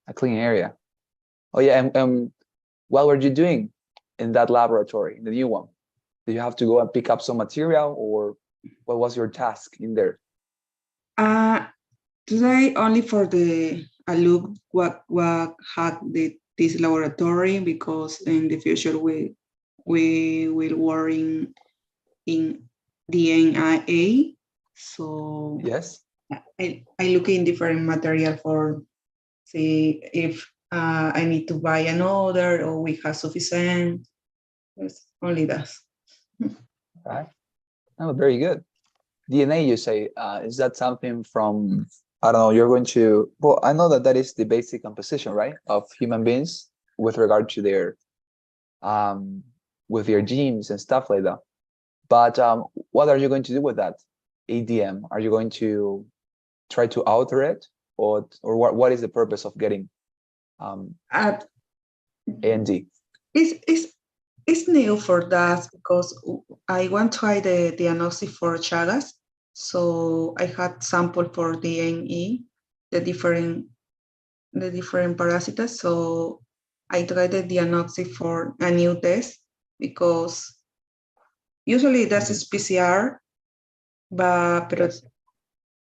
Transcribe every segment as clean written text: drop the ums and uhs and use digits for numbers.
A clean area. Oh yeah, and what were you doing in that laboratory, in the new one? Did you have to go and pick up some material, or what was your task in there? Uh, Today only for the I look what had this laboratory, because in the future we will work in DNA. So Yes. I look in different material for see if I need to buy another or we have sufficient. Yes, only that. Right. Oh, very good. DNA, you say, is that something from, I don't know, you're going to, well, I know that that is the basic composition, right, of human beings with regard to their, um, with their genes and stuff like that. But what are you going to do with that ADM? Are you going to try to alter it, or what is the purpose of getting Uh, AND? it's new for that because I want to try the diagnosis for Chagas. So I had sample for DNA, the different parasites. So I tried the diagnosis for a new test because usually that's a PCR, but Yes.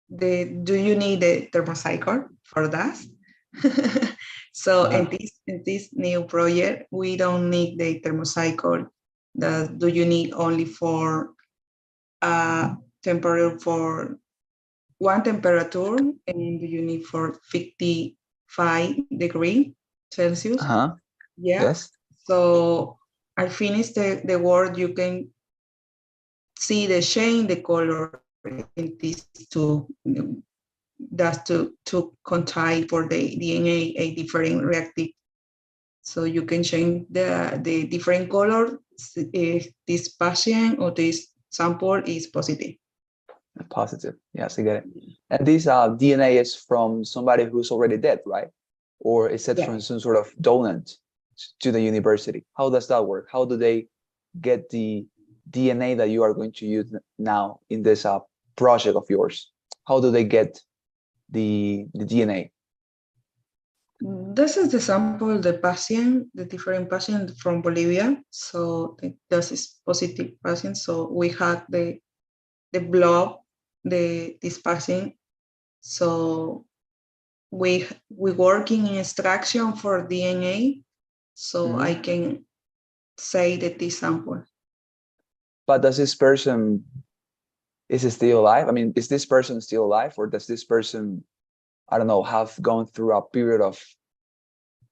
do you need the thermocycle for that? So Uh-huh. in this new project, we don't need the thermocycle. Do you need only for temperature for one temperature, and do you need for 55 degrees Celsius? Uh-huh. Yeah. Yes. So I finished the work. You can see the change, the color in these two. That's to contain for the DNA a different reactive. So you can change the different color if this patient or this sample is positive. Positive. Yes, I get it. And this DNA is from somebody who's already dead, right? Or is it Yeah. from some sort of donant to the university? How does that work? How do they get the DNA that you are going to use now in this project of yours? How do they get the DNA? This is the sample, the patient, the different patient from Bolivia. So this is positive patient. So we had the blood, this patient. So we working in extraction for DNA. So I can say that this sample. But does this person, is it still alive? I mean, is this person still alive, or does this person, I don't know, have gone through a period of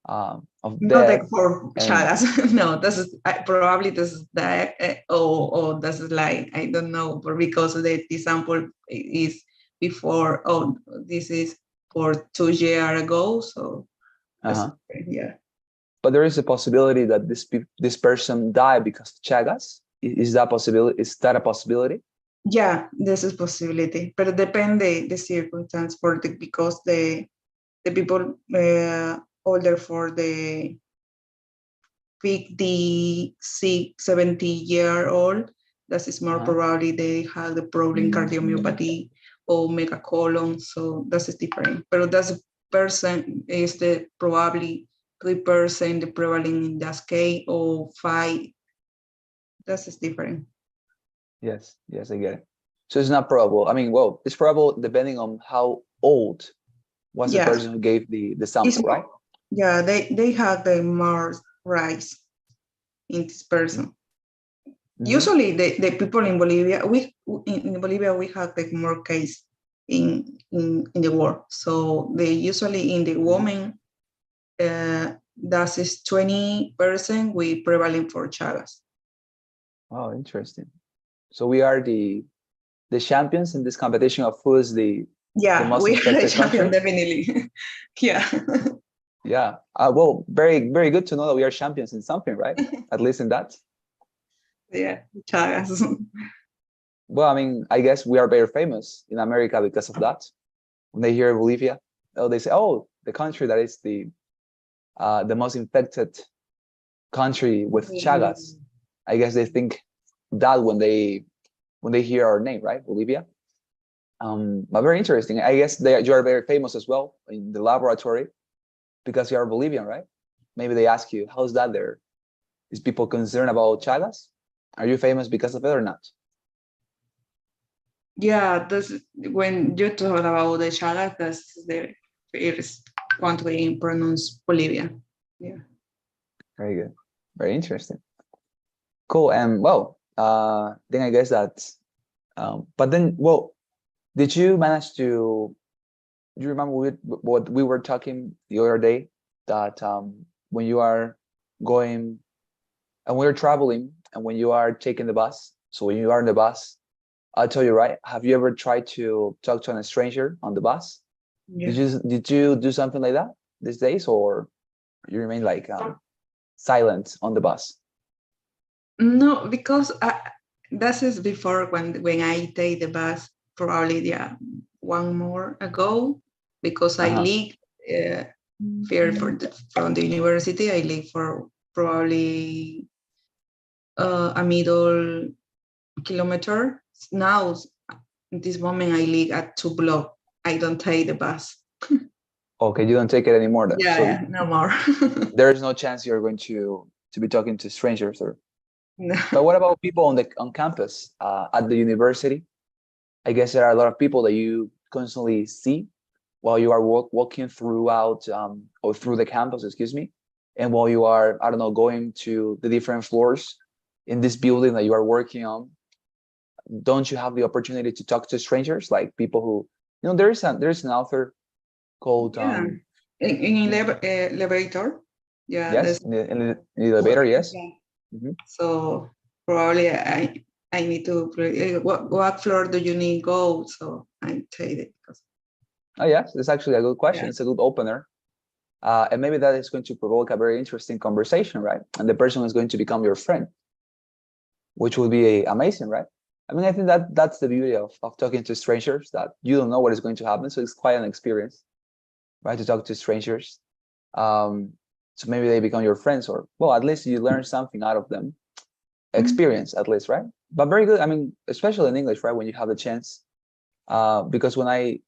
Not death like for and Chagas. No, this is probably this is that. Or this is like I don't know, but because the sample is before. Oh, this is for 2 years ago. So uh-huh. yeah. But there is a possibility that this person died because of Chagas. Is that possibility? Is that a possibility? Yeah, this is possibility, but it depend the circumstance for because the people older for the 56, 70-year-old, that is more Uh-huh. probably they have the problem cardiomyopathy or megacolon, so that is different. But that person is the probably 3% the prevalent in that case or 5, that is different. Yes, yes, I get it. So it's not probable. I mean, well, it's probable depending on how old was the Yeah, person who gave the it's sample, right? yeah, they have the more rights in this person. Mm-hmm. Usually the people in Bolivia, in Bolivia we have like more case in the world. So they usually in the woman, that is 20% we prevalent for Chagas. Oh, interesting. So we are the champions in this competition of who is the Yeah, most we are the infected champion country. definitely. Yeah. Yeah. Well, very, very good to know that we are champions in something, right? At least in that. Yeah, Chagas. Well, I mean, I guess we are very famous in America because of that. When they hear Bolivia, oh, they say, "Oh, the country that is the most infected country with Chagas." I guess they think that when they hear our name, right, Bolivia. But very interesting. I guess you are very famous as well in the laboratory. because you are Bolivian, right? Maybe they ask you, how's that there? Is people concerned about Chagas? Are you famous because of it or not? Yeah, this when you talk about the Chagas, that's the first country in pronounce Bolivia. Yeah. Very good. Very interesting. Cool. And well, then I guess that, but then, well, did you manage to, do you remember what we were talking the other day that when you are going and when you're traveling and when you are taking the bus, so when you are in the bus, I'll tell you, right? Have you ever tried to talk to a stranger on the bus? Yeah. Did you do something like that these days, or you remain like silent on the bus? No, because that is before when I take the bus, probably yeah, one more ago, because I Uh-huh. live here from the university. I live for probably a middle kilometer. Now, at this moment, I live at 2 blocks. I don't take the bus. Okay, you don't take it anymore then. Yeah, So yeah, no more. there is no chance you're going to be talking to strangers, or No. but what about people on campus at the university? I guess there are a lot of people that you constantly see while you are walking throughout or through the campus, excuse me, and while you are, I don't know, going to the different floors in this building that you are working on. Don't you have the opportunity to talk to strangers, like people who, there's an author called Yeah, in elevator. Yeah, yes, that's in the elevator, yes. yeah. Mhm. So probably I need to what floor do you need go? So I take it. Oh yes, it's actually a good question. Yeah. It's a good opener. And maybe that is going to provoke a very interesting conversation, right? And the person is going to become your friend, which will be amazing, right? I mean, I think that's the beauty of talking to strangers, that you don't know what is going to happen. So it's quite an experience, right? To talk to strangers. So maybe they become your friends, or, well, at least you learn something out of them. Experience, at least, right? But very good. I mean, especially in English, right? When you have the chance. Because when I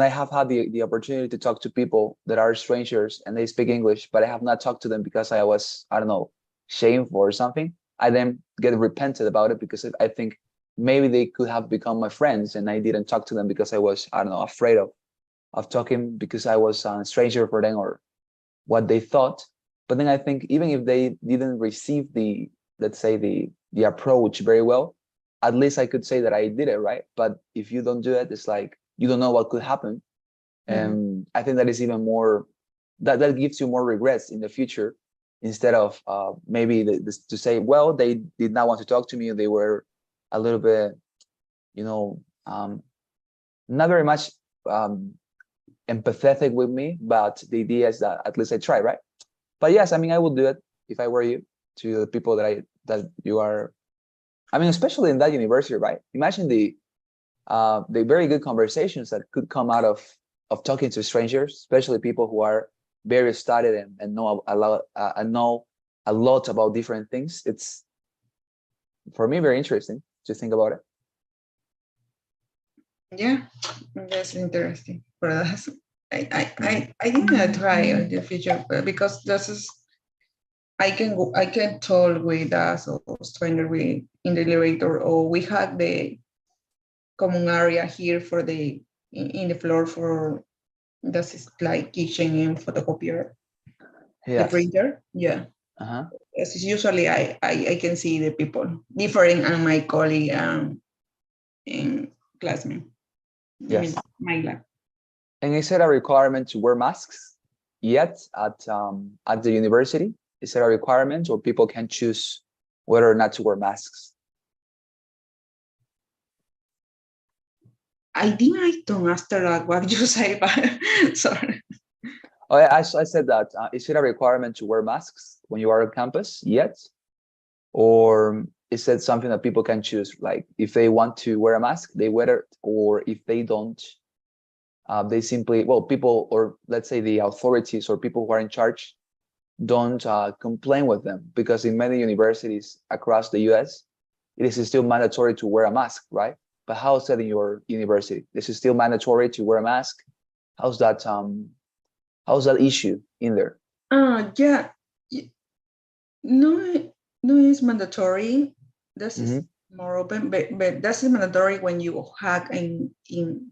have had the opportunity to talk to people that are strangers and they speak English, but I have not talked to them because I was, I don't know, shameful or something, I then get repented about it because I think maybe they could have become my friends and I didn't talk to them because I was, I don't know, afraid of talking because I was a stranger for them or what they thought. But then I think even if they didn't receive the, let's say, the approach very well, at least I could say that I did it right. But if you don't do it, it's like you don't know what could happen. And I think that is even more, that gives you more regrets in the future, instead of maybe to say, well, they did not want to talk to me, they were a little bit, you know, not very much empathetic with me, but the idea is that at least I try, right? But yes, I mean, I would do it if I were you, to the people that you are. I mean, especially in that university, right? Imagine the very good conversations that could come out of talking to strangers, especially people who are very studied and know a lot about different things. It's, for me, very interesting to think about it. Yeah, that's interesting for us. I think I try in the future because this is I can talk with us or stranger with in the elevator, or we have the common area here for the in the floor for this is like kitchen and photocopier, the Yes. printer. Yeah. Uh-huh. Yes, it's usually I can see the people different and my colleague in classmate. I mean Yes. my lab. And is it a requirement to wear masks yet at the university? Is it a requirement, or people can choose whether or not to wear masks? I think I don't answer that what you say, but sorry. Oh, I said that. Is it a requirement to wear masks when you are on campus yet? Or is it something that people can choose? Like if they want to wear a mask, they wear it, or if they don't, they simply, well, people, or let's say the authorities or people who are in charge, don't complain with them, because in many universities across the US, it is still mandatory to wear a mask, right? But how is that in your university? This is still mandatory to wear a mask? How's that How's that issue in there? Yeah, no, no, it's mandatory. This is more open, but that's mandatory when you hack in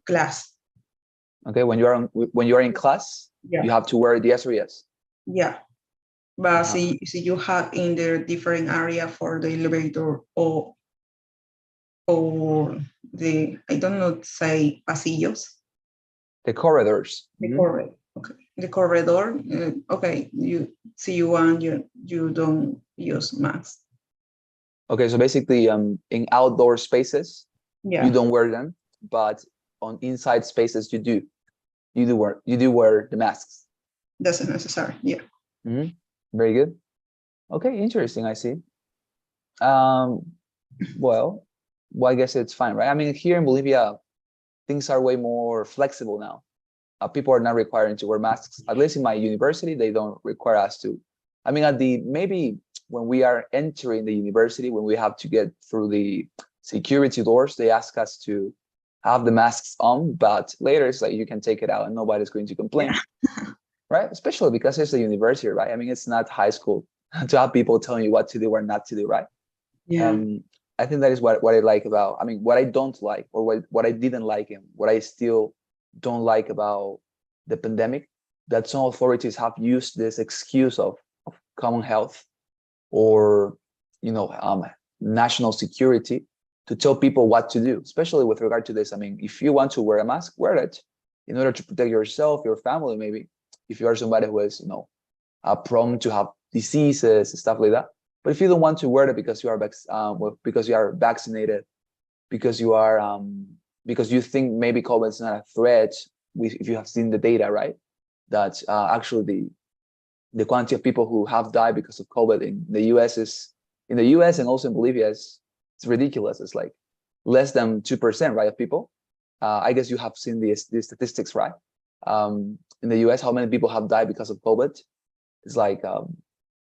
class. Okay, when you are in class, Yeah, you have to wear the yes or yes. yeah. But Uh-huh. see you hack in the different area for the elevator or the, I don't know, say pasillos. The corridors. The corridor. Okay. The corridor. Okay. You see you don't use mask. Okay, so basically, in outdoor spaces, you Yeah, don't wear them, but on inside spaces, you do. You do wear the masks. that's necessary. Yeah. Very good. Okay, interesting. I see. Um, well, I guess it's fine, right? I mean, here in Bolivia, things are way more flexible now. People are not requiring to wear masks. At least in my university, they don't require us to. I mean, maybe when we are entering the university, when we have to get through the security doors, they ask us to have the masks on, but later it's like you can take it out and nobody's going to complain, right? Especially because it's a university, right? I mean, it's not high school to have people telling you what to do or not to do, right? Yeah. I think that is what I like about, I mean, what I don't like, or what I didn't like, and what I still don't like about the pandemic, that some authorities have used this excuse of common health, or national security, to tell people what to do, especially with regard to this. I mean, if you want to wear a mask, wear it in order to protect yourself, your family, maybe, if you are somebody who is prone to have diseases, stuff like that. But if you don't want to wear it because you are because you are vaccinated, because you are because you think maybe COVID is not a threat, if you have seen the data, right? That actually the quantity of people who have died because of COVID in the US and also in Bolivia is it's ridiculous. It's like less than 2%, right, of people. I guess you have seen the statistics, right? In the US, how many people have died because of COVID? It's like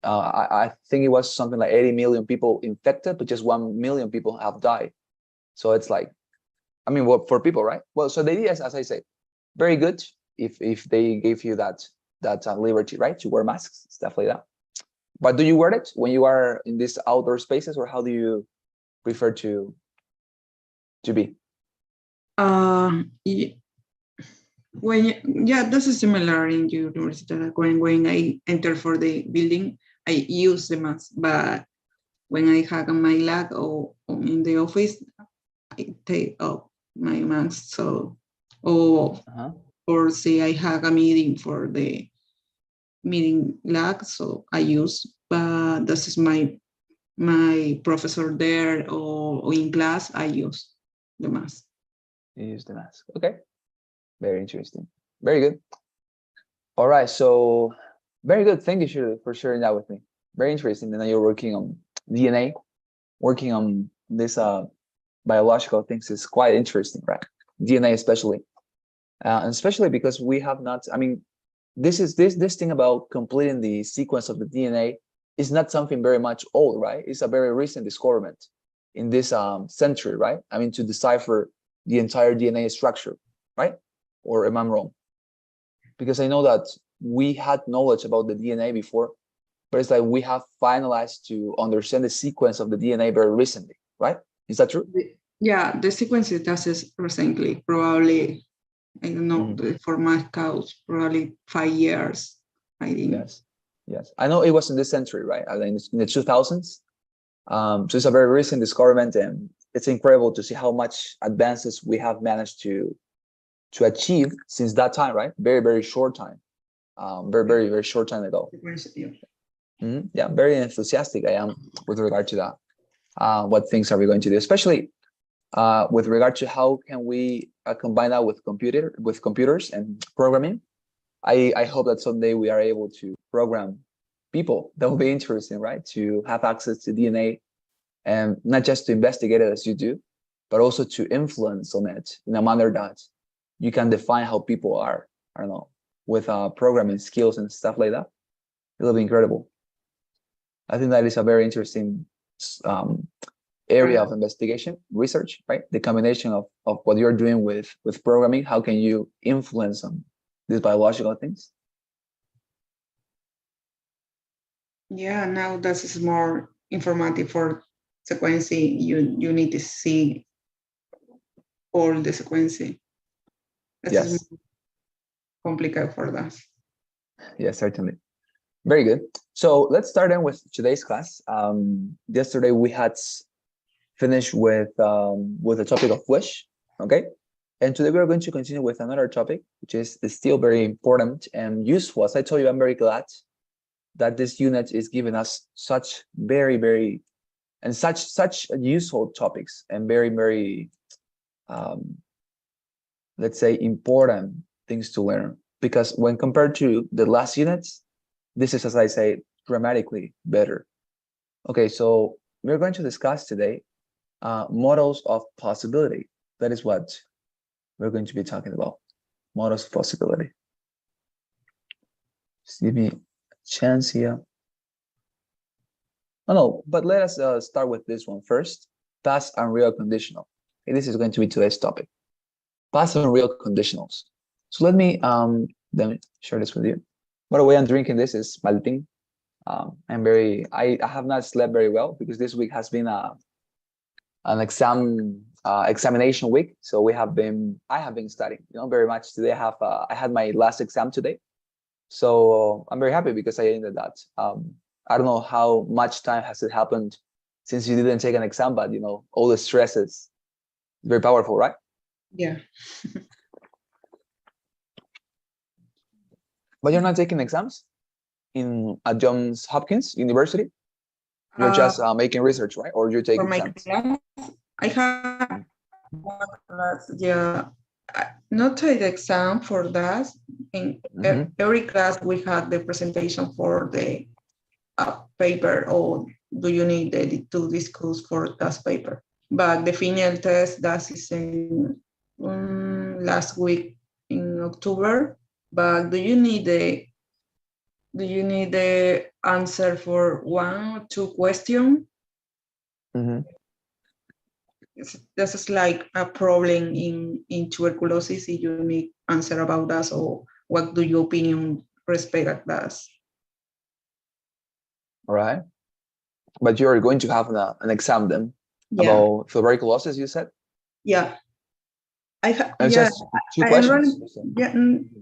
I think it was something like 80 million people infected, but just 1 million people have died. So it's like, I mean, well, for people, right? Well, so the idea is, as I say, very good if they gave you that liberty, right, to wear masks, stuff like that. But do you wear it when you are in these outdoor spaces, or how do you prefer to be? Yeah, yeah, this is similar in university. Like when I enter for the building, I use the mask, but when I have my lab or in the office, I take off my mask. So, or say I have a meeting for the meeting lab, so I use. But this is my professor there or in class, I use the mask. You use the mask. Okay, very interesting. Very good. All right, so very good. Thank you, Shirley, for sharing that with me. Very interesting. And then you're working on DNA, working on this biological things is quite interesting, right? DNA especially, and especially because we have not. I mean, this thing about completing the sequence of the DNA is not something very much old, right? It's a very recent discovery in this century, right? I mean, to decipher the entire DNA structure, right? Or am I wrong? Because I know that we had knowledge about the DNA before, but it's like we have finalized to understand the sequence of the DNA very recently, right? Is that true? Yeah, the sequence that is recently, probably, I don't know, for my cows, probably 5 years, I think. Yes. I know it was in this century, right? I mean, in the 2000s. So it's a very recent discovery, and it's incredible to see how much advances we have managed to achieve since that time, right? Very, very short time. Very short time ago. Yeah, very enthusiastic I am with regard to that. What things are we going to do, especially with regard to how can we combine that with computers and programming. I hope that someday we are able to program people. That will be interesting, right? To have access to DNA, and not just to investigate it as you do, but also to influence on it in a manner that you can define how people are, I don't know, with programming skills and stuff like that. It'll be incredible. I think that is a very interesting area of investigation, research, right? The combination of what you're doing with programming, how can you influence on these biological things? Yeah, now this is more informative for sequencing. You need to see all the sequencing. This is Yes, more complicated for that. yes, certainly. Very good. So let's start in with today's class. Yesterday we had finished with the topic of wish, okay? And today we are going to continue with another topic, which is still very important and useful. As I told you, I'm very glad that this unit is giving us such very and such useful topics and very um, let's say important things to learn, because when compared to the last units, this is, as I say, dramatically better. Okay, so we're going to discuss today models of possibility. That is what we're going to be talking about. Models of possibility. Just give me a chance here. Oh no, but let us start with this one first. Past and real conditional. Okay, this is going to be today's topic. Past and real conditionals. So let me share this with you. By the way, I'm drinking this is Malting. I have not slept very well because this week has been an examination week. So I have been studying, very much today. I had my last exam today. So I'm very happy because I ended that. I don't know how much time has it happened since you didn't take an exam, but all the stresses, very powerful, right? Yeah. But you're not taking exams at Johns Hopkins University? You're Uh, just making research, right? Or you take for my exams? class, I have one class. Yeah, not take the exam for that. In every class, we had the presentation for the paper, or do you need to discuss for that paper? But the final test that is in last week in October. But do you need the answer for one or two questions? This is like a problem in tuberculosis. If you need answer about that, or what do your opinion respect that? All right. But you're going to have an exam then Yeah, about tuberculosis, you said? yeah. It's Yeah, just two I enrolled. questions. You said. Yeah,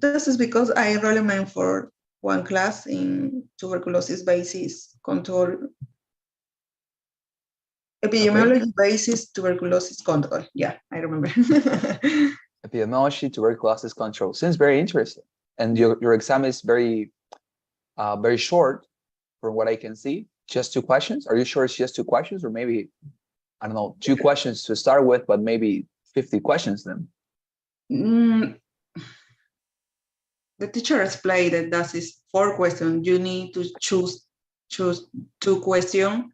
this is because I enrollment for one class in tuberculosis basis control, Okay. epidemiology basis tuberculosis control. Yeah, I remember. Epidemiology, tuberculosis control. Seems very interesting. And your exam is very short from what I can see. Just two questions. Are you sure it's just two questions, or maybe, I don't know, two questions to start with, but maybe 50 questions then? Mm, the teacher explained that is 4 questions. You need to choose two questions,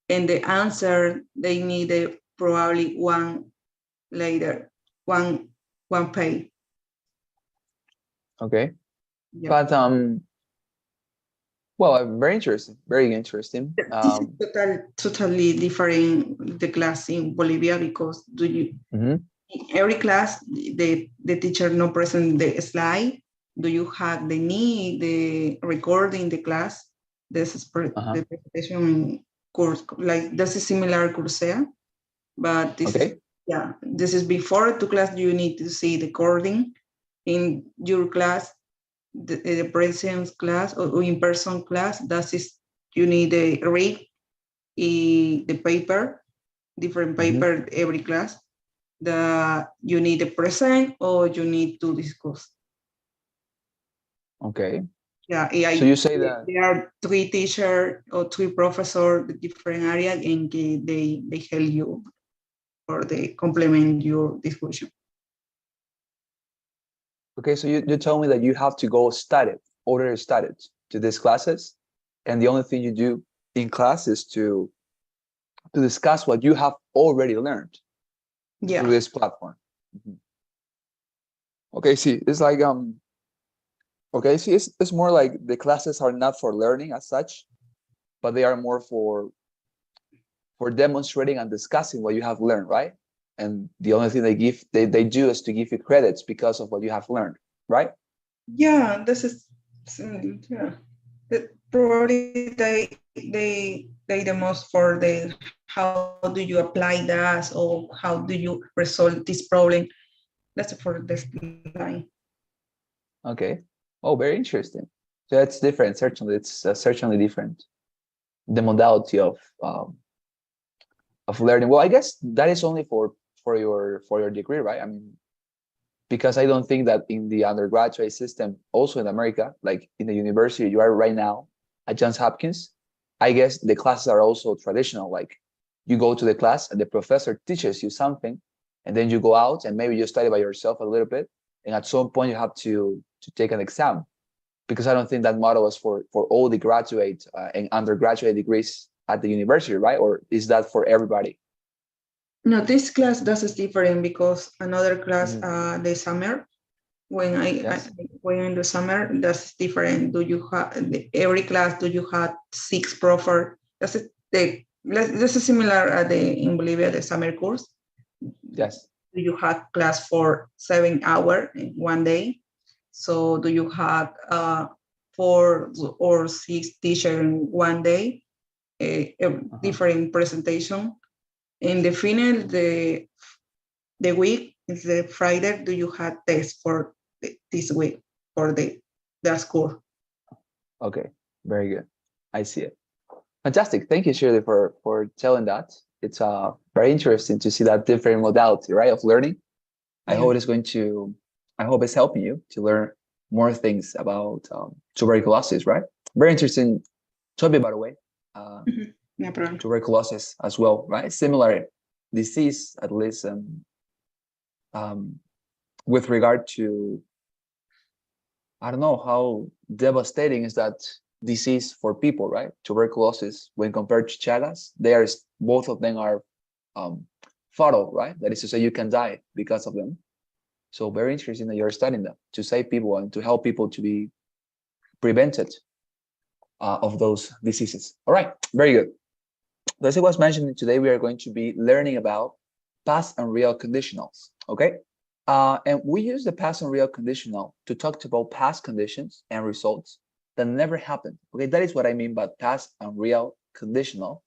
and the answer they need probably one later, one page. Okay. Yeah. But well, very interesting. Very interesting. This is totally different the class in Bolivia, because in every class the teacher no present the slide. Do you have the need the recording the class? This is the presentation course, like this is similar Coursera, but this is this is before to class. You need to see the recording in your class. The presence class or in-person class, that is you need to read the paper, different paper every class. You need to present or you need to discuss. Okay. Yeah, So you say that there are 3 teachers or 3 professors in different areas, and they help you or they complement your discussion. okay, so you tell me that you have to go study, order studied to these classes, and the only thing you do in class is to discuss what you have already learned through this platform. Okay, see, it's like okay, see, it's more like the classes are not for learning as such, but they are more for demonstrating and discussing what you have learned, right? And the only thing they do is to give you credits because of what you have learned, right? Yeah, this is probably they the most for the how do you apply that or how do you resolve this problem. That's for this line. Okay. Oh, very interesting. So that's different. Certainly, it's certainly different. The modality of learning. Well, I guess that is only for your degree, right? I mean, because I don't think that in the undergraduate system, also in America, like in the university you are right now at Johns Hopkins, I guess the classes are also traditional. Like you go to the class and the professor teaches you something, and then you go out and maybe you study by yourself a little bit, and at some point you have to take an exam. Because I don't think that model is for all the graduate and undergraduate degrees at the university, right? Or is that for everybody? No, this class that is different because another class, Mhm. the summer, when I Yes. when in the summer, that's different. Do you have every class? Do you have six proper? This is similar at the in Bolivia the summer course. Yes. Do you have class for 7 hours in one day? So do you have 4 or 6 teachers in one day? A Uh-huh. different presentation. In the final, the week is the Friday. Do you have test for this week for the school? Okay. Very good. I see it. Fantastic. Thank you, Shirley, for telling that. It's very interesting to see that different modality, right, of learning. I Yeah. hope it's going to, I hope it's helping you to learn more things about tuberculosis, right? Very interesting topic, by the way. Mhm. No problem. Tuberculosis as well, right? Similar disease, at least um, with regard to, I don't know how devastating is that disease for people, right? Tuberculosis, when compared to Chagas, both of them are um, fatal, right? That is to say, you can die because of them. So very interesting that you're studying them to save people and to help people to be prevented of those diseases. All right, very good. As I was mentioning, today we are going to be learning about past and real conditionals. Okay, and we use the past and real conditional to talk about past conditions and results that never happened. Okay, that is what I mean by past and real conditional.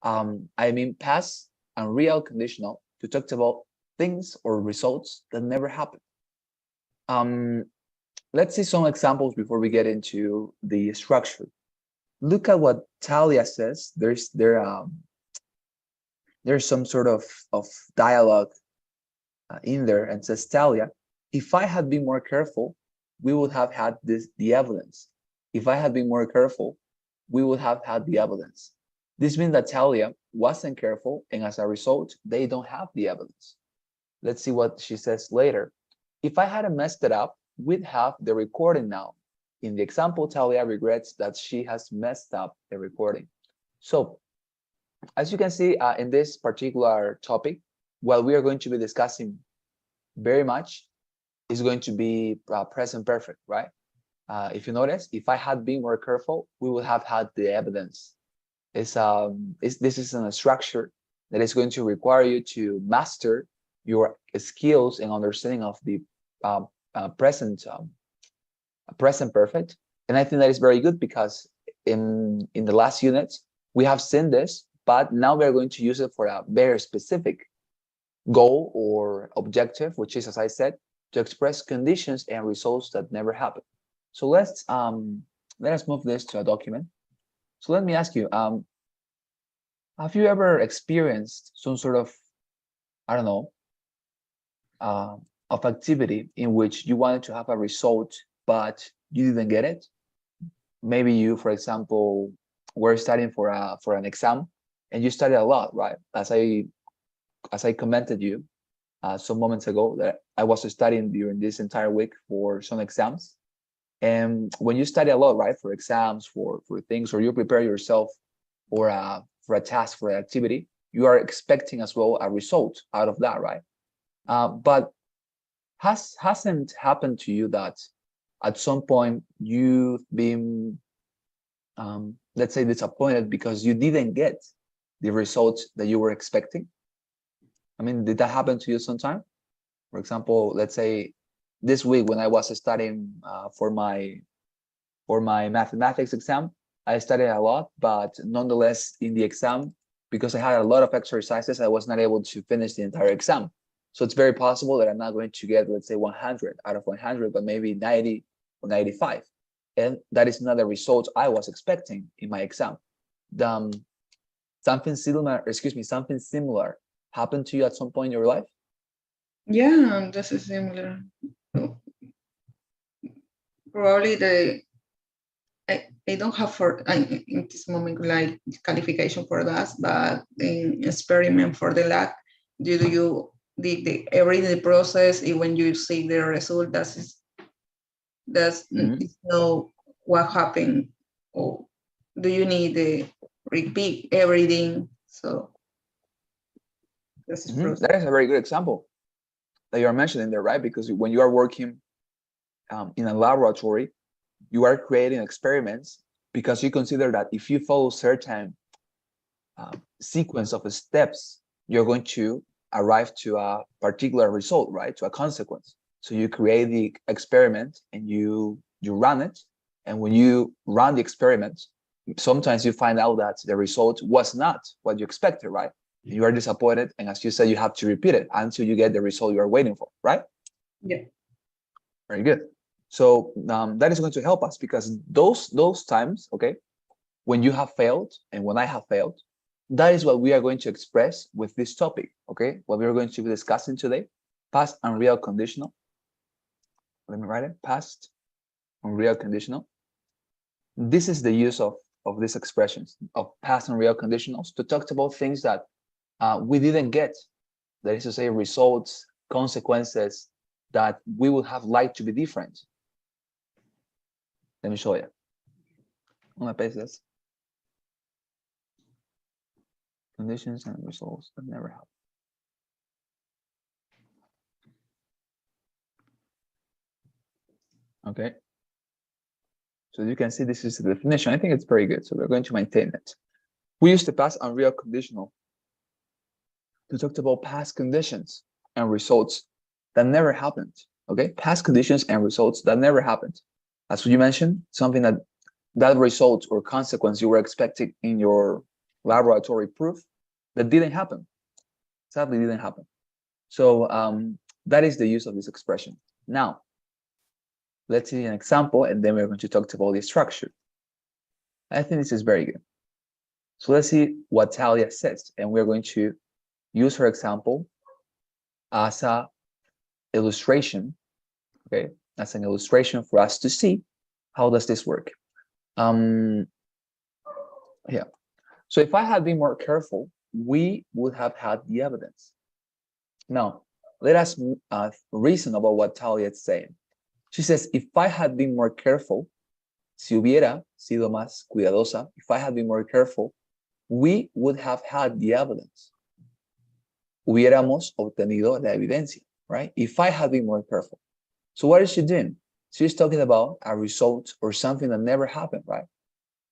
I mean past and real conditional to talk about things or results that never happened. Um, let's see some examples before we get into the structure. Look at what Talia says. There's some sort of dialogue in there, and says, Talia, if I had been more careful, we would have had the evidence. If I had been more careful, we would have had the evidence. This means that Talia wasn't careful, and as a result, they don't have the evidence. Let's see what she says later. If I hadn't messed it up, we'd have the recording now. In the example, Talia regrets that she has messed up the recording. So, as you can see in this particular topic, what we are going to be discussing very much is going to be present perfect, right? If you notice, if I had been more careful, we would have had the evidence. This is a structure that is going to require you to master your skills and understanding of the uh, present perfect. And I think that is very good because in the last units we have seen this, but now we are going to use it for a very specific goal or objective, which is, as I said, to express conditions and results that never happen. So let us move this to a document. So let me ask you, have you ever experienced some sort of, I don't know, uh, of activity in which you wanted to have a result, but you didn't get it? Maybe you, for example, were studying for an exam, and you studied a lot, right? As I commented you some moments ago, that I was studying during this entire week for some exams. And when you study a lot, right, for exams, for things, or you prepare yourself for a task, for an activity, you are expecting as well a result out of that, right? But hasn't happened to you that at some point you've been, let's say, disappointed because you didn't get the results that you were expecting? I mean, did that happen to you sometime? For example, let's say this week when I was studying for my mathematics exam, I studied a lot, but nonetheless, in the exam, because I had a lot of exercises, I was not able to finish the entire exam. So it's very possible that I'm not going to get, let's say, 100 out of 100, but maybe 90 or 95. And that is not the result I was expecting in my exam. Something similar happened to you at some point in your life? Yeah, this is similar. Probably I don't have in this moment like qualification for that, but in experiment for the lab, do you every the process and when you see the result, that's know what happened, or do you need to repeat everything? So this is process. That is a very good example that you are mentioning there, right? Because when you are working in a laboratory, you are creating experiments because you consider that if you follow certain sequence of steps, you're going to arrive to a particular result, right? To a consequence. So you create the experiment and you run it. And when you run the experiment, sometimes you find out that the result was not what you expected, right? You are disappointed. And as you said, you have to repeat it until you get the result you are waiting for, right? Yeah. Very good. So that is going to help us because those times, okay, when you have failed and when I have failed, that is what we are going to express with this topic, okay? What we are going to be discussing today, past and real conditional. Let me write it, past and real conditional. This is the use of these expressions of past and real conditionals to talk about things that we didn't get. That is to say, results, consequences that we would have liked to be different. Let me show you. I'm gonna paste this. Conditions and results that never happen. Okay. So you can see this is the definition. I think it's very good. So we're going to maintain it. We use the past and real conditional to talk about past conditions and results that never happened. Okay, past conditions and results that never happened. As you mentioned, something that result or consequence you were expecting in your laboratory proof that didn't happen. Sadly, didn't happen. So that is the use of this expression. Now, let's see an example, and then we're going to talk about the structure. I think this is very good. So let's see what Talia says, and we're going to use her example as a illustration, okay, as an illustration for us to see how does this work. Yeah. So if I had been more careful, we would have had the evidence. Now, let us reason about what Talia is saying. She says, if I had been more careful, si hubiera sido más cuidadosa, if I had been more careful, we would have had the evidence. Hubiéramos obtenido la evidencia, right? If I had been more careful. So what is she doing? She's talking about a result or something that never happened, right?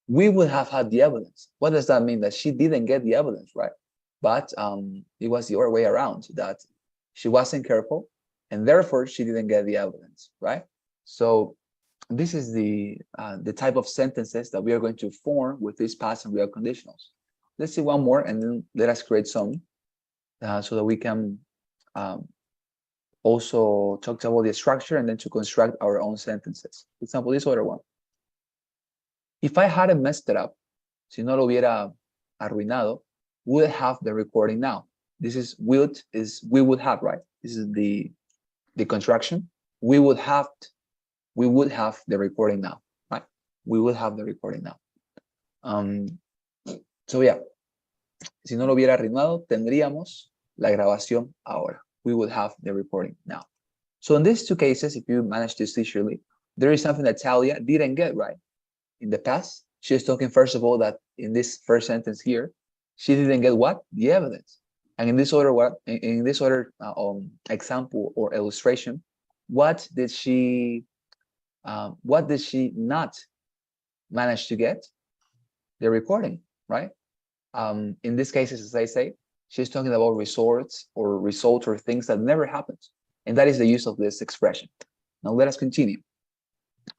We would have had the evidence. What does that mean? That she didn't get the evidence, right? But it was the other way around, that she wasn't careful and therefore she didn't get the evidence, right? So this is the type of sentences that we are going to form with these past and real conditionals. Let's see one more and then let us create some so that we can also talk about the structure and then to construct our own sentences. For example, this other one. If I hadn't messed it up, si no lo hubiera arruinado, would have the recording now. This is would is we would have, right? This is the contraction. We would have the recording now, right? We would have the recording now. So yeah, si no lo hubiera arruinado, tendríamos la grabación ahora. We would have the recording now. So in these two cases, if you manage to see surely, there is something that Talia didn't get right. In the past, she is talking, first of all, that in this first sentence here, she didn't get what? The evidence. And in this other example or illustration, what did she not manage to get? The recording, right? In this case, as I say, she's talking about results or things that never happened. And that is the use of this expression. Now let us continue.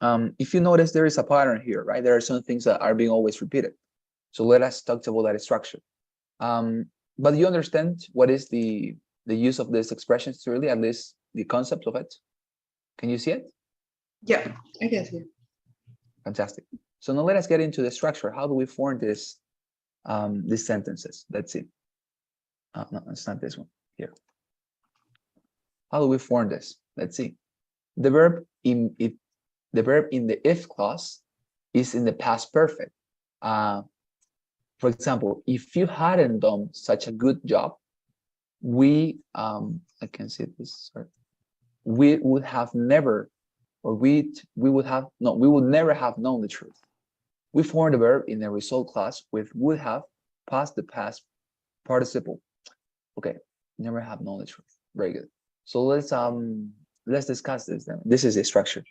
If you notice, there is a pattern here, right? There are some things that are being always repeated. So let us talk about that structure. But you understand what is the use of this expression, really, at least the concept of it? Can you see it? Yeah, I can see it. Fantastic. So now let us get into the structure. How do we form this these sentences? Let's see. No, it's not this one here. How do we form this? Let's see. The verb in the if clause is in the past perfect. For example, if you hadn't done such a good job, we I can see this. Sorry. We would have never, or we would have no, we would never have known the truth. We form the verb in the result clause with would have past the past participle. Okay, never have known the truth. Very good. So let's discuss this then. This is the structure.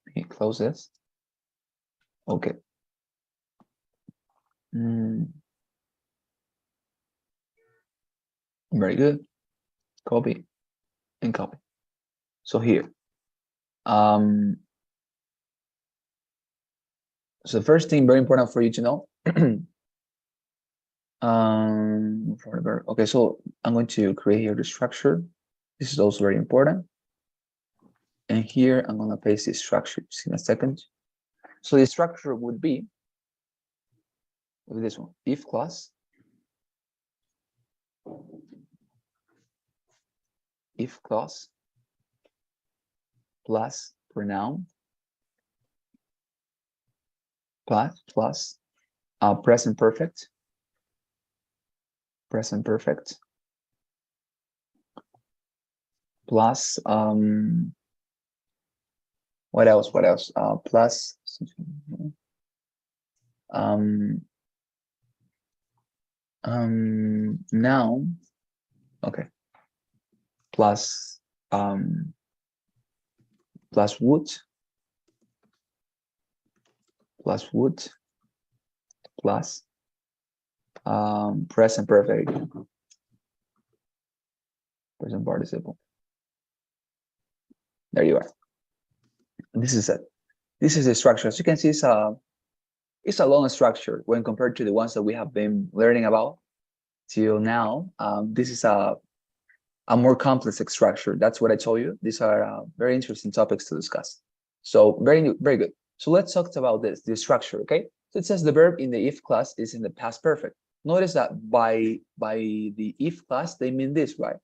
Let me close this. Okay. Very good. Copy and copy. So here. So the first thing very important for you to know. For the verb. Okay, so I'm going to create here the structure. This is also very important. And here I'm gonna paste the structure just in a second. So the structure would be this one, if clause, plus pronoun plus present perfect plus what else plus noun, okay, plus would plus present perfect, present participle. There you are. This is it. This is the structure. As you can see, it's a long structure when compared to the ones that we have been learning about till now. This is a more complex structure. That's what I told you. These are very interesting topics to discuss. So very good. So let's talk about the structure, okay? So it says the verb in the if clause is in the past perfect. Notice that by the if clause, they mean this, right?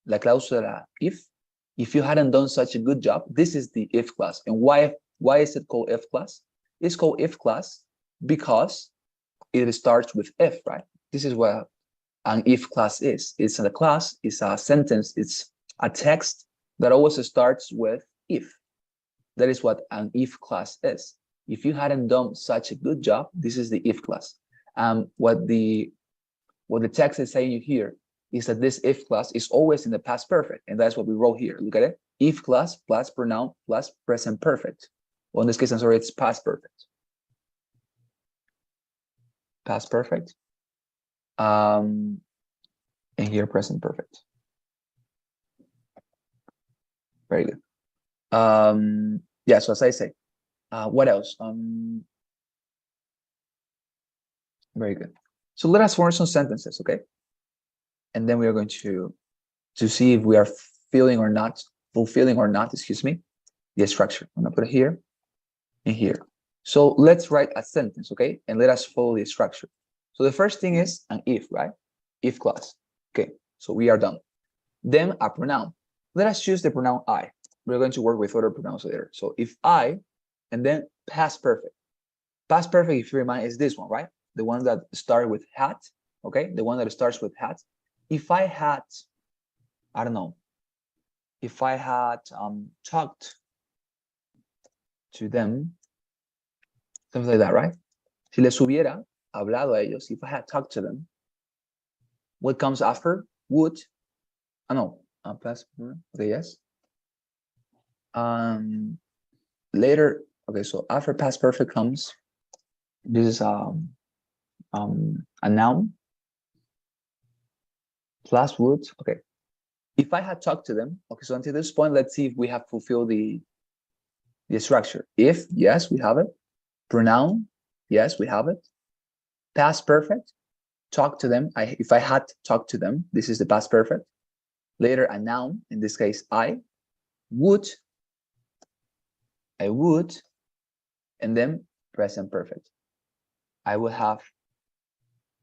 La cláusula if you hadn't done such a good job, this is the if clause. And why is it called if clause? It's called if clause because it starts with if, right? This is what an if clause is. It's a clause, it's a sentence, it's a text that always starts with if. That is what an if clause is. If you hadn't done such a good job, this is the if clause. What the text is saying here is that this if clause is always in the past perfect, and that's what we wrote here. Look at it. If clause plus pronoun plus present perfect. Well, in this case, I'm sorry, it's past perfect. Past perfect. And here present perfect. Very good. Yeah, so as I say, what else? Very good. So let us form some sentences, okay? And then we are going to see if we are fulfilling or not, excuse me, the structure. I'm gonna put it here and here. So let's write a sentence, okay? And let us follow the structure. So the first thing is an if, right? If clause. Okay, so we are done. Then a pronoun. Let us choose the pronoun I. We're going to work with other pronouns later. So if I, and then past perfect. Past perfect, if you remind, is this one, right? The one that starts with had, okay? The one that starts with had. If I had, I don't know, if I had talked to them, something like that, right? Si les hubiera hablado a ellos, if I had talked to them, what comes after? Would, no, past, okay, yes. Later, okay, so after past perfect comes, this is a noun plus would, okay. If I had talked to them, okay, so until this point, let's see if we have fulfilled the the structure. If, yes, we have it. Pronoun, yes, we have it. Past perfect, talk to them. If I had talked to them, this is the past perfect. Later, a noun, in this case, I would, and then present perfect. I would have,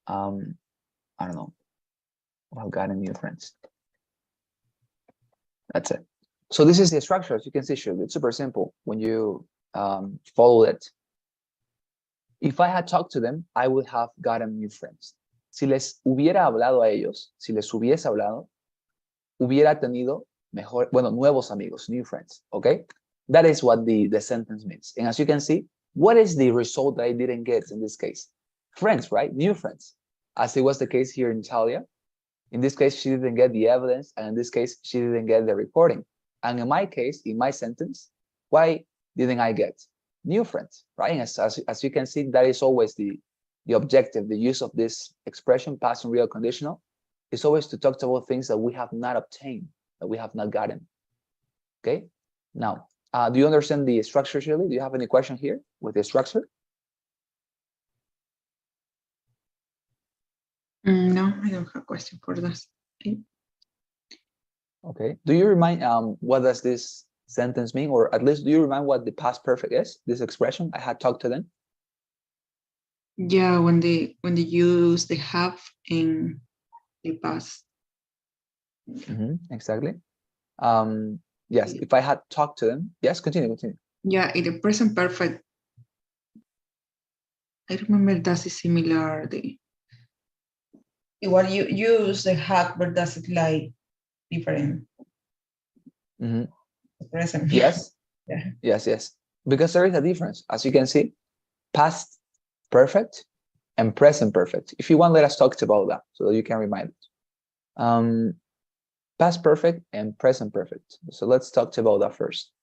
I don't know, I've gotten new friends. That's it. So this is the structure, as you can see, it's super simple when you follow it. If I had talked to them, I would have gotten new friends. Si les hubiera hablado a ellos, si les hubiese hablado, hubiera tenido nuevos amigos, new friends, okay? That is what the sentence means. And as you can see, what is the result that I didn't get in this case? Friends, right? New friends. As it was the case here in Talia. In this case, she didn't get the evidence, and in this case, she didn't get the recording. And in my case, in my sentence, why didn't I get new friends, right? And as you can see, that is always the objective, the use of this expression, past and real conditional, is always to talk about things that we have not obtained, that we have not gotten. Okay? Now, do you understand the structure, Shirley? Do you have any question here with the structure? No, I don't have a question for that. Okay. Do you remind what does this sentence mean, or at least do you remind what the past perfect is? This expression, I had talked to them. Yeah, when they use the have in the past. Exactly. Yes, if I had talked to them. Yes, continue. Yeah, in the present perfect, I remember that is similar. What you use the have, but does it like different? The present. Yes. Yeah. Yes. Because there is a difference. As you can see, past perfect and present perfect. If you want, let us talk about that so that you can remind it. Past perfect and present perfect. So let's talk about that first.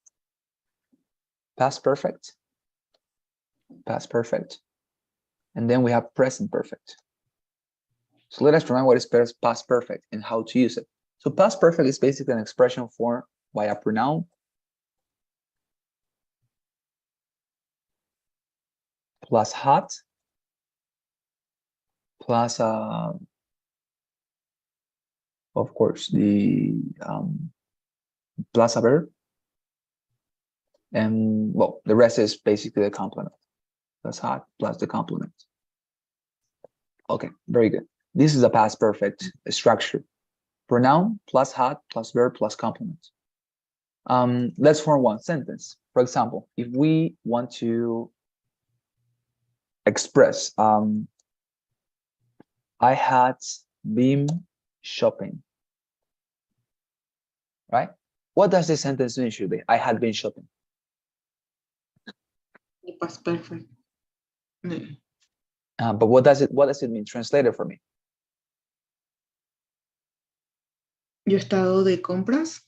Past perfect, and then we have present perfect. So let us remember what is past perfect and how to use it. So past perfect is basically an expression formed by a pronoun plus had plus of course the plus a verb, and well, the rest is basically the complement. Plus had plus the complement. Okay, very good. This is a past perfect structure. Pronoun plus had plus verb plus complement. Let's form one sentence. For example, if we want to express I had been shopping, right? What does this sentence mean, should be? I had been shopping. The past perfect. But what does it mean? Translate it for me. Yo he estado de compras.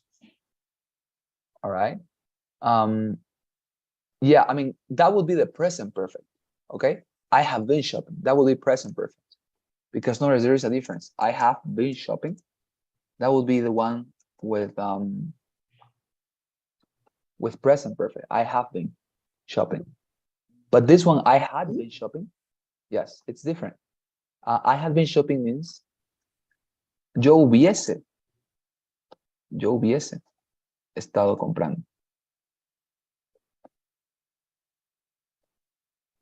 All right. Yeah, I mean, that would be the present perfect. Okay. I have been shopping. That would be present perfect. Because notice there is a difference. I have been shopping. That would be the one with present perfect. I have been shopping. But this one, I had been shopping. Yes, it's different. I had been shopping means yo hubiese estado comprando.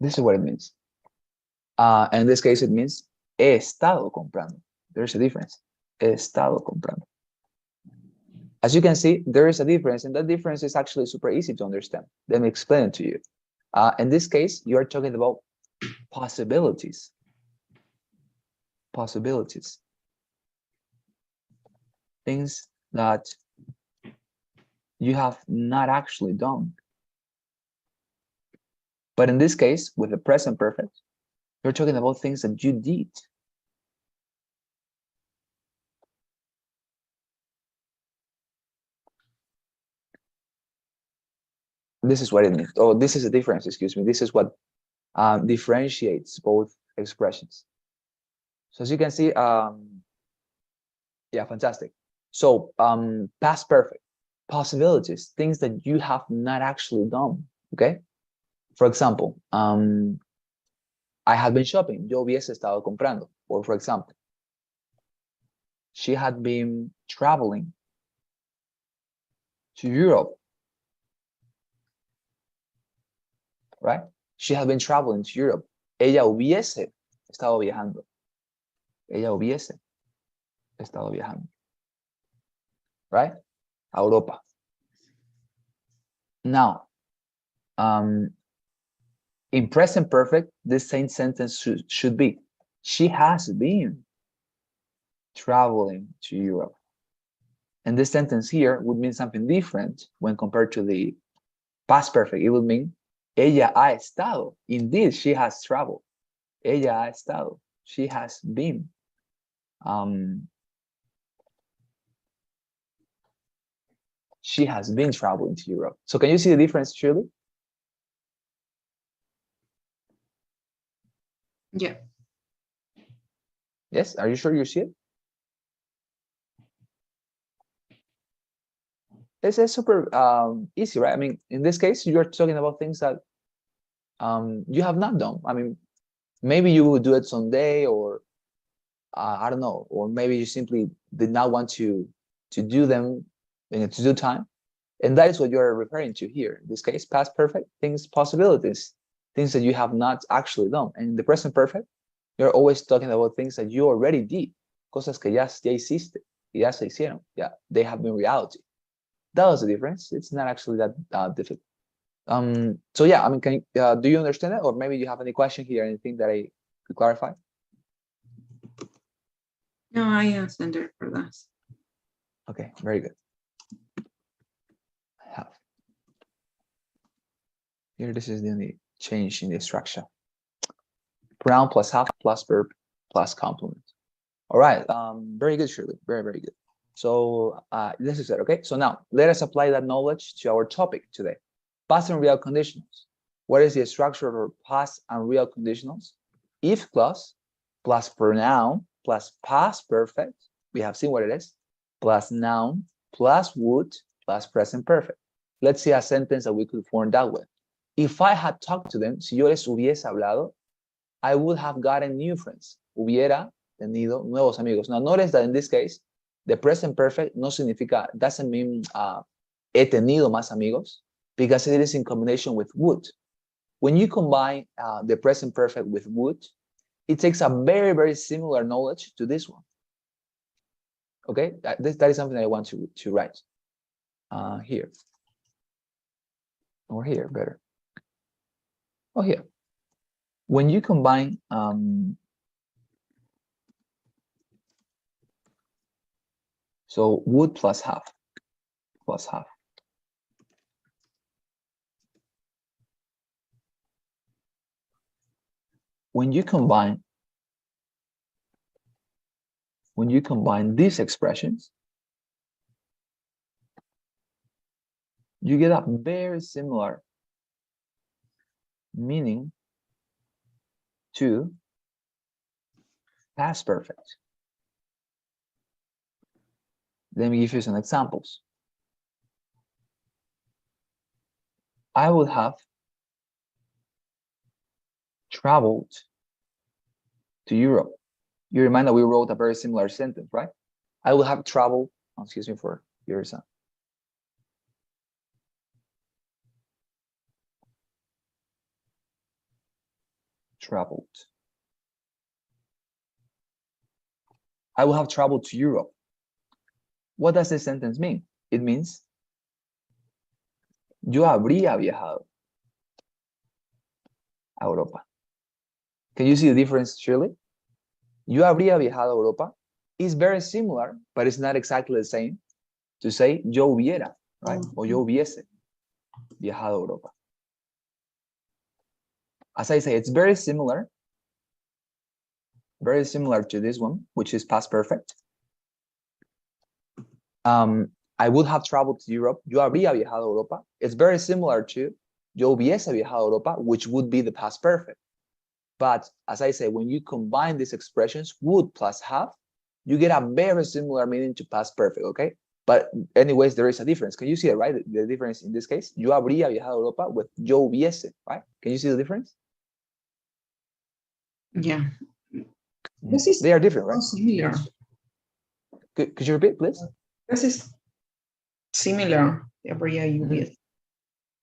This is what it means. And in this case, it means he estado comprando. There's a difference. He estado comprando. As you can see, there is a difference, and that difference is actually super easy to understand. Let me explain it to you. In this case, you are talking about possibilities. Possibilities. Things that you have not actually done. But in this case, with the present perfect, you're talking about things that you did. This is what it means. Oh, this is a difference, excuse me. This is what differentiates both expressions. So as you can see, yeah, fantastic. So past perfect. possibilities, things that you have not actually done, okay? For example, I had been shopping, yo hubiese estado comprando. Or for example, she had been traveling to Europe, right? She had been traveling to Europe. Ella hubiese estado viajando. Ella hubiese estado viajando, right? A Europa. Now, in present perfect, this same sentence should be, she has been traveling to Europe. And this sentence here would mean something different when compared to the past perfect. It would mean, ella ha estado. Indeed, she has traveled. Ella ha estado. She has been. She has been traveling to Europe. So can you see the difference, Shirley? Yeah. Yes, are you sure you see it? It's super easy, right? I mean, in this case, you're talking about things that you have not done. I mean, maybe you will do it someday, or I don't know, or maybe you simply did not want to do them in to do time. And that is what you're referring to here. In this case, past perfect, things, possibilities, things that you have not actually done. And in the present perfect, you're always talking about things that you already did, cosas que ya hiciste, ya se hicieron, yeah, they have been reality. That was the difference. It's not actually that difficult. So yeah, I mean, can you, do you understand it, or maybe you have any question here, anything that I could clarify? No, I understand it for that. Okay, very good. Have. Here, this is the only change in the structure. Pronoun plus have plus verb plus complement. All right, very good, Shirley. Very, very good. So this is it, okay? So now let us apply that knowledge to our topic today. Past and real conditionals. What is the structure of past and real conditionals? If clause plus pronoun plus past perfect. We have seen what it is. Plus noun plus would plus present perfect. Let's see a sentence that we could form that way. If I had talked to them, si yo les hubiese hablado, I would have gotten new friends. Hubiera tenido nuevos amigos. Now notice that in this case, the present perfect no significa, doesn't mean he tenido más amigos, because it is in combination with would. When you combine the present perfect with would, it takes a very, very similar knowledge to this one. Okay, that is something I want to write here. Or here, better. Oh, here. When you combine so would plus have. When you combine these expressions, you get a very similar meaning to past perfect. Let me give you some examples. I would have traveled to Europe. You remember we wrote a very similar sentence, right? I would have traveled, excuse me for your son. Traveled. I will have traveled to Europe. What does this sentence mean? It means yo habría viajado a Europa. Can you see the difference, Shirley? Yo habría viajado a Europa is very similar, but it's not exactly the same to say yo hubiera, right? O yo hubiese viajado a Europa. As I say, it's very similar to this one, which is past perfect. I would have traveled to Europe. Yo habría viajado a Europa. It's very similar to yo hubiese viajado a Europa, which would be the past perfect. But as I say, when you combine these expressions, would plus have, you get a very similar meaning to past perfect, okay? But anyways, there is a difference. Can you see it, right? The difference in this case, yo habría viajado a Europa with yo hubiese, right? Can you see the difference? Yeah. This is They are different, right? similar. Could you repeat, please? This is similar. Habría y hubiese.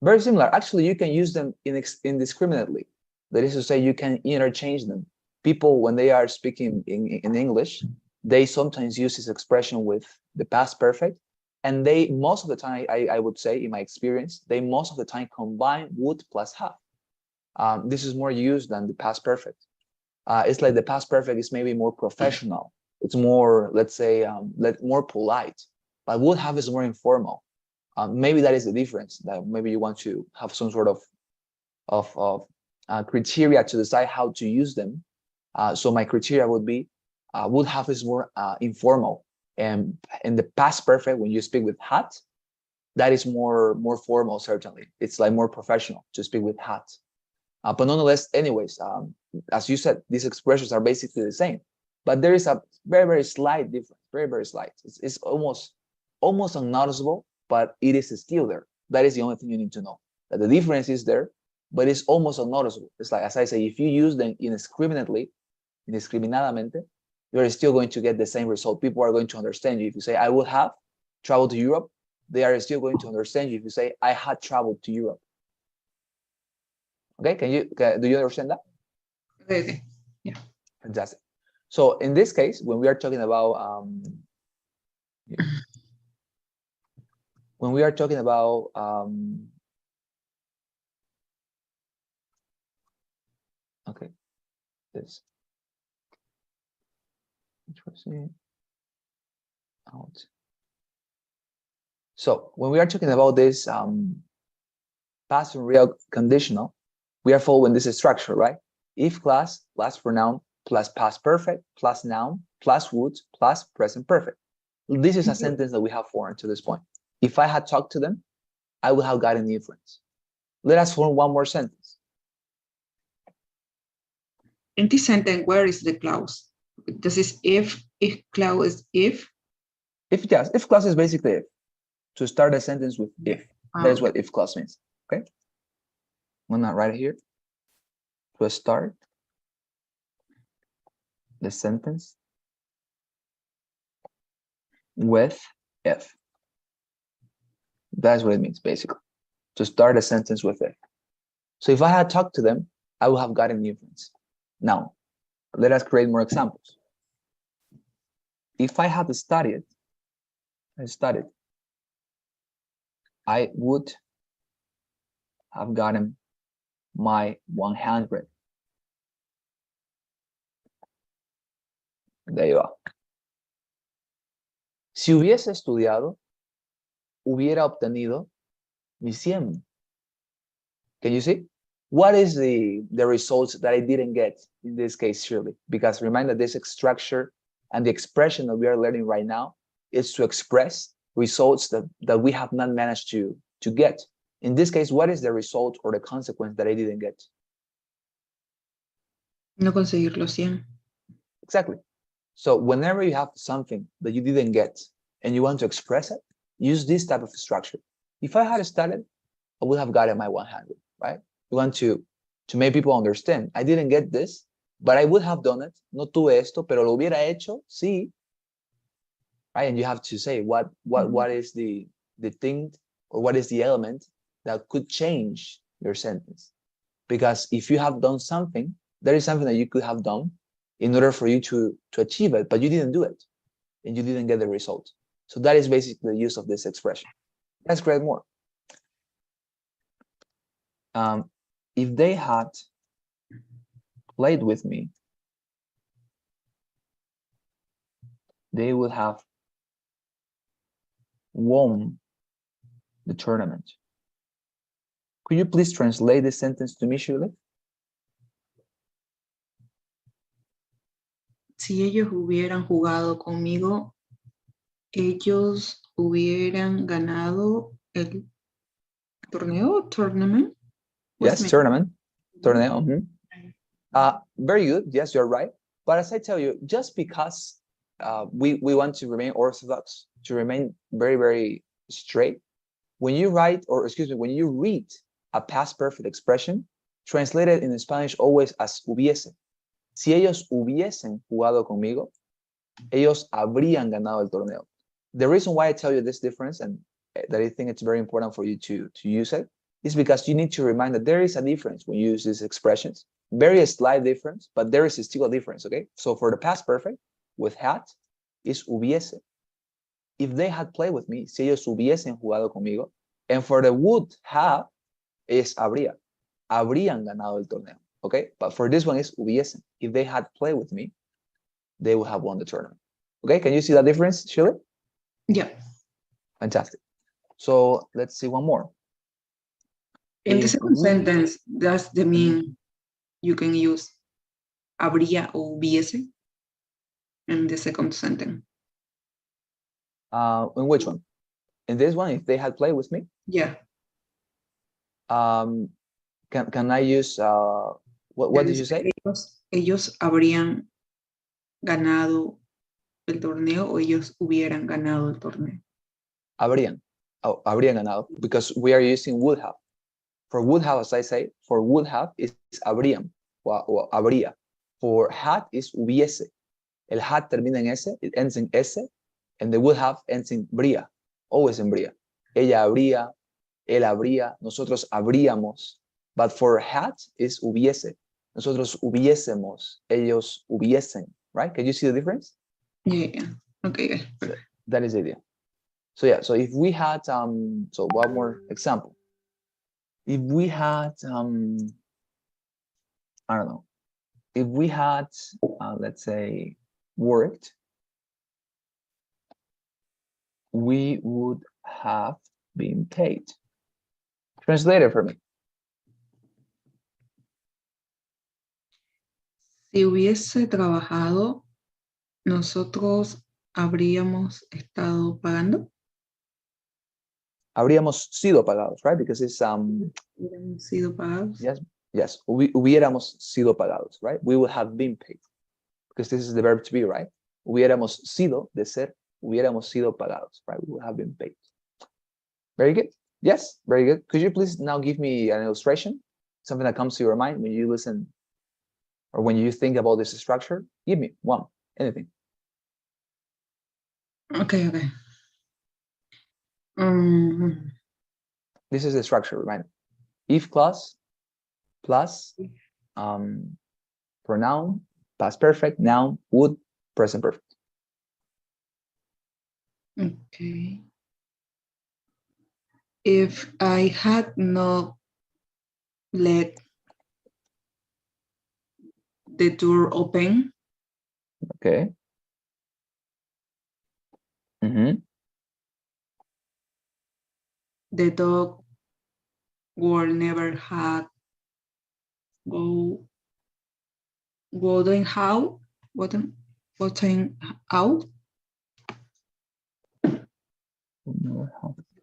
Very similar. Actually, you can use them indiscriminately. That is to say, you can interchange them. People, when they are speaking in English, they sometimes use this expression with the past perfect. And they, most of the time, I would say, in my experience, they most of the time combine would plus have. This is more used than the past perfect. It's like the past perfect is maybe more professional. It's more, let's say, more polite. But would have is more informal. Maybe that is the difference. That maybe you want to have some sort of criteria to decide how to use them. So my criteria would be would have is more informal, and in the past perfect, when you speak with had, that is more formal. Certainly, it's like more professional to speak with had. But nonetheless, anyways, as you said, these expressions are basically the same, but there is a very slight difference. Very slight. It's almost unnoticeable, but it is still there. That is the only thing you need to know. That the difference is there, but it's almost unnoticeable. It's like, as I say, if you use them indiscriminatamente, you're still going to get the same result. People are going to understand you. If you say, I would have traveled to Europe, they are still going to understand you if you say, I had traveled to Europe. Okay, do you understand that? Okay. Yeah. Fantastic. So in this case, when we are talking about okay, this out. So when we are talking about this past and real conditional, we are following this structure, right? If class plus pronoun plus past perfect plus noun plus would plus present perfect. This is a sentence that we have formed to this point. If I had talked to them, I would have gotten the inference. Let us form one more sentence. In this sentence, where is the clause? This is if clause is if. If clause is basically if. To start a sentence with if. That is what if clause means. Okay. I'm gonna write it here. To start the sentence with if. That's what it means, basically. To start a sentence with if. So if I had talked to them, I would have gotten the inference. Now, let us create more examples. If I had studied, I would have gotten my 100. There you are. Si hubiese estudiado, hubiera obtenido mi 100. Can you see? What is the results that I didn't get in this case, Shirley? Because remember, this structure and the expression that we are learning right now is to express results that we have not managed to get. In this case, what is the result or the consequence that I didn't get? No conseguir los 100. Exactly. So whenever you have something that you didn't get and you want to express it, use this type of structure. If I had started, I would have gotten my 100, right? You want to make people understand. I didn't get this, but I would have done it. No tuve esto, pero lo hubiera hecho, sí. Right? And you have to say what is the thing or what is the element that could change your sentence. Because if you have done something, there is something that you could have done in order for you to achieve it, but you didn't do it and you didn't get the result. So that is basically the use of this expression. Let's create more. If they had played with me, they would have won the tournament. Could you please translate this sentence to me, Shirley? Si ellos hubieran jugado conmigo, ellos hubieran ganado el torneo, tournament. Yes, tournament. Torneo. Very good. Yes, you're right. But as I tell you, just because we want to remain orthodox, to remain very, very straight. When you write, or excuse me, when you read a past perfect expression, translated in Spanish always as hubiese. Si ellos hubiesen jugado conmigo, ellos habrían ganado el torneo. The reason why I tell you this difference, and that I think it's very important for you to use it, is because you need to remind that there is a difference when you use these expressions. Very slight difference, but there is still a difference, okay? So for the past perfect, with had, is hubiese. If they had played with me, si ellos hubiesen jugado conmigo. And for the would have, is habría. Habrían ganado el torneo, okay? But for this one, is hubiesen. If they had played with me, they would have won the tournament. Okay, can you see that difference, Shirley? Yeah. Fantastic. So let's see one more. In the If second we- sentence, that's the mean you can use habría o hubiese in the second sentence. In which one? In this one, if they had played with me, Yeah. can I use what did you say? Ellos habrían ganado el torneo o ellos hubieran ganado el torneo. Habrían. Oh, habrían ganado, because we are using would have. For would have, as I say, for would have is habrían o habría. For had is hubiese. El had termina en S, it ends in S, and the would have ends in bría, always in bría. Ella habría, él habría, nosotros habríamos. But for had is hubiese. Nosotros hubiésemos, ellos hubiesen, right? Can you see the difference? Yeah. Okay. That is the idea. So yeah, so if we had, so one more example. If we had, I don't know, if we had, let's say, worked, we would have been paid. Translate it for me. Si hubiese trabajado, nosotros habríamos estado pagando. Habríamos sido pagados, right? Because it's Hubiéramos sido pagados. yes, hubiéramos sido pagados, right? We would have been paid, because this is the verb to be, right? Hubiéramos sido, de ser, hubiéramos sido pagados, right? We would have been paid. Very good. Yes, very good. Could you please now give me an illustration, something that comes to your mind when you listen or when you think about this structure? Give me one, anything. Okay. This is the structure, right? If clause plus pronoun, past perfect, noun, would, present perfect. Okay. If I had not let the door open, Okay. the dog would never have gotten out.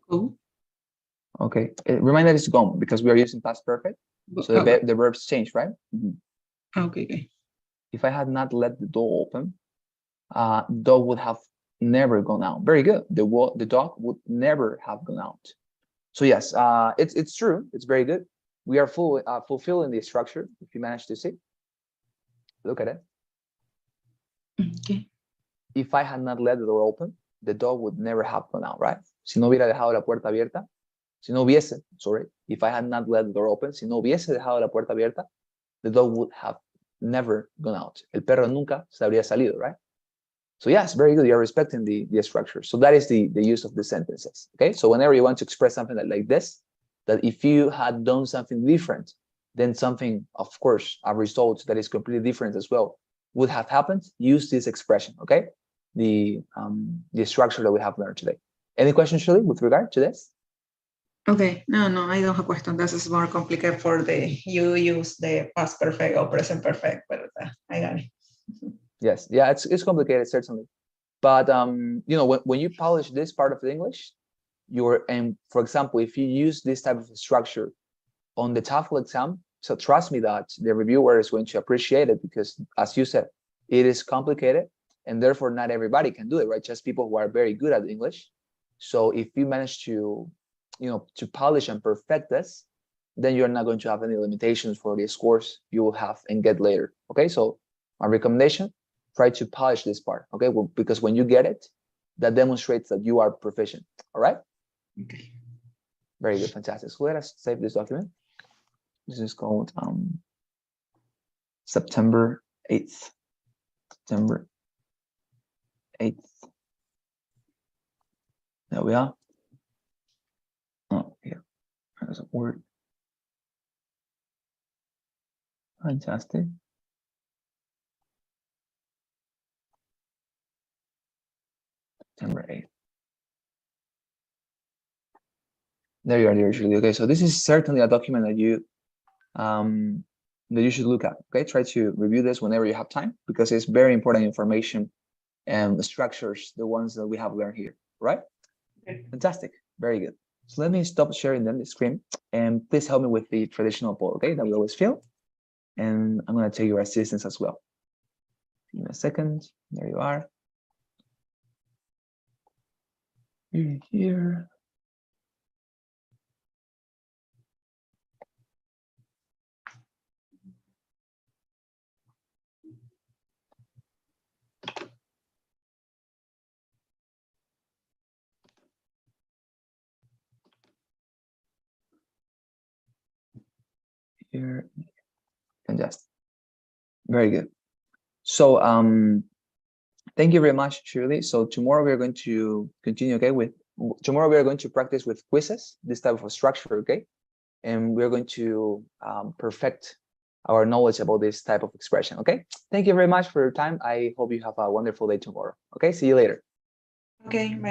Go. Okay. Remind that it's gone because we are using past perfect. So the verbs change, right? Okay. If I had not let the door open, dog would have never gone out. Very good. The dog would never have gone out. So yes, it's true. It's very good. We are fulfilling the structure. If you manage to see, look at it. Okay. If I had not let the door open, the dog would never have gone out, right? Si no hubiera dejado la puerta abierta, if I had not let the door open, si no hubiese dejado la puerta abierta, the dog would have never gone out. El perro nunca se habría salido, right? So yes, very good. You're respecting the structure. So that is the use of the sentences. Okay. So whenever you want to express something like this, that if you had done something different, then something, of course, a result that is completely different as well would have happened, use this expression. Okay. The structure that we have learned today. Any questions, Shirley, with regard to this? Okay, no, I don't have question. This is more complicated for you use the past perfect or present perfect, but I got it. Yes, yeah, it's complicated, certainly. But you know, when you polish this part of the English, for example, if you use this type of structure on the TOEFL exam, so trust me that the reviewer is going to appreciate it because, as you said, it is complicated, and therefore not everybody can do it, right? Just people who are very good at English. So if you manage to, to polish and perfect this, then you're not going to have any limitations for the scores you will have and get later. Okay, so my recommendation, try to polish this part. Okay, well, because when you get it, that demonstrates that you are proficient. All right. Okay. Very good, fantastic. So let us save this document. This is called September 8th. September 8th. There we are. Oh, here. There's a word. Fantastic. September 8th. There you are, dear Julie. Okay, so this is certainly a document that you should look at. Okay, try to review this whenever you have time, because it's very important information and the structures, the ones that we have learned here, right? Okay. Fantastic, very good. So let me stop sharing then the screen, and please help me with the traditional poll, okay, that we always fill. And I'm going to take your assistance as well. Give me a second. There you are. Here. Here. Fantastic. Very good. So thank you very much, Shirley. So tomorrow we are going to continue, okay, tomorrow we are going to practice with quizzes, this type of structure, okay? And we're going to perfect our knowledge about this type of expression, okay? Thank you very much for your time. I hope you have a wonderful day tomorrow. Okay, see you later. Okay, bye.